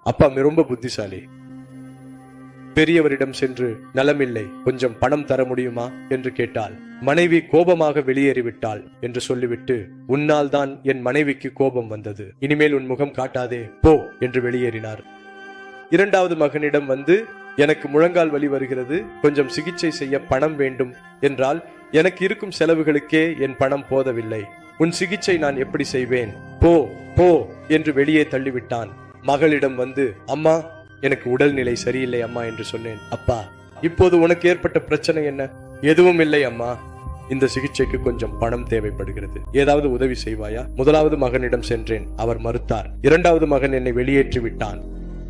அப்பா ரொம்ப புத்திசாலி. பெரியவரிடம் சென்று நலமில்லை, கொஞ்சம் பணம் தர முடியுமா என்று கேட்டால் மனைவி கோபமாக வெளியேறிவிட்டாள் என்று சொல்லிவிட்டு, உன்னால் தான் என் மனைவிக்கு கோபம் வந்தது, இனிமேல் உன் முகம் காட்டாதே போ என்று வெளியேறினார். இரண்டாவது மகனிடம் வந்து, எனக்கு முழங்கால் வலி வருகிறது, கொஞ்சம் சிகிச்சை செய்ய பணம் வேண்டும் என்றால், எனக்கு இருக்கும் செலவுகளுக்கே என் பணம் போதவில்லை, உன் சிகிச்சை நான் எப்படி செய்வேன், போ போ என்று வெளியே தள்ளிவிட்டான். மகளிடம் வந்து, அம்மா எனக்கு உடல்நிலை சரியில்லை அம்மா என்று சொன்னேன். அப்பா, இப்போது உனக்கு ஏற்பட்ட பிரச்சனை என்ன? எதுவும் இல்லை அம்மா, இந்த சிகிச்சைக்கு கொஞ்சம் பணம் தேவைப்படுகிறது, ஏதாவது உதவி செய்வாயா? முதலாவது மகனிடம் சென்றேன், அவர் மறுத்தார். இரண்டாவது மகன் என்னை வெளியேற்றி விட்டான்,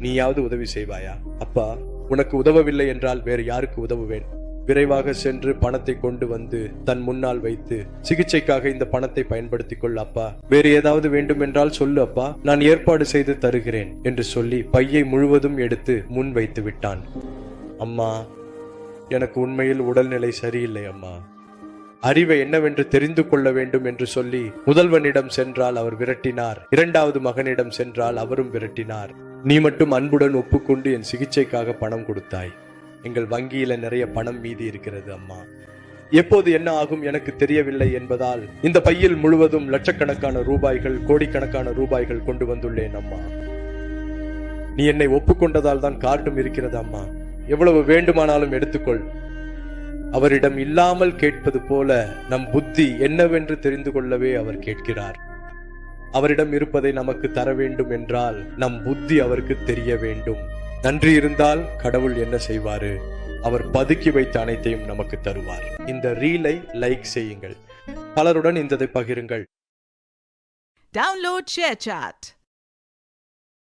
நீயாவது உதவி செய்வாயா? அப்பா, உனக்கு உதவவில்லை என்றால் வேறு யாருக்கு உதவுவேன்? விரைவாக சென்று பணத்தை கொண்டு வந்து தன் முன்னால் வைத்து, சிகிச்சைக்காக இந்த பணத்தை பயன்படுத்திக் கொள் அப்பா, வேறு ஏதாவது வேண்டும் என்றால் சொல்லு அப்பா, நான் ஏற்பாடு செய்து தருகிறேன் என்று சொல்லி பையை முழுவதும் எடுத்து முன் வைத்து விட்டான். அம்மா, எனக்கு உண்மையில் உடல்நிலை சரியில்லை அம்மா, அறிவை என்னவென்று தெரிந்து கொள்ள வேண்டும் என்று சொல்லி முதல்வனிடம் சென்றால் அவர் விரட்டினார். இரண்டாவது மகனிடம் சென்றால் அவரும் விரட்டினார். நீ மட்டும் அன்புடன் ஒப்புக்கொண்டு என் சிகிச்சைக்காக பணம் கொடுத்தாய், எங்கள் வங்கியில நிறைய பணம் மீதி இருக்கிறது அம்மா, எப்போது என்ன ஆகும் எனக்கு தெரியவில்லை என்பதால் இந்த பையில் முழுவதும் லட்சக்கணக்கான ரூபாய்கள், கோடிக்கணக்கான ரூபாய்கள் கொண்டு வந்துள்ளேன் அம்மா, நீ என்னை ஒப்புக்கொண்டதால் தான் கார்டும் இருக்கிறது அம்மா, எவ்வளவு வேண்டுமானாலும் எடுத்துக்கொள். அவரிடம் இல்லாமல் கேட்பது போல நம் புத்தி என்னவென்று தெரிந்து கொள்ளவே அவர் கேட்கிறார். அவரிடம் இருப்பதை நமக்கு தர வேண்டும் என்றால் நம் புத்தி அவருக்கு தெரிய வேண்டும். நன்றி இருந்தால் கடவுள் என்ன செய்வாரு? அவர் பதுக்கி வைத்த அனைத்தையும் நமக்கு தருவார். இந்த ரீலை லைக் செய்யுங்கள், பலருடன் இந்த பகிருங்கள். Download ShareChat.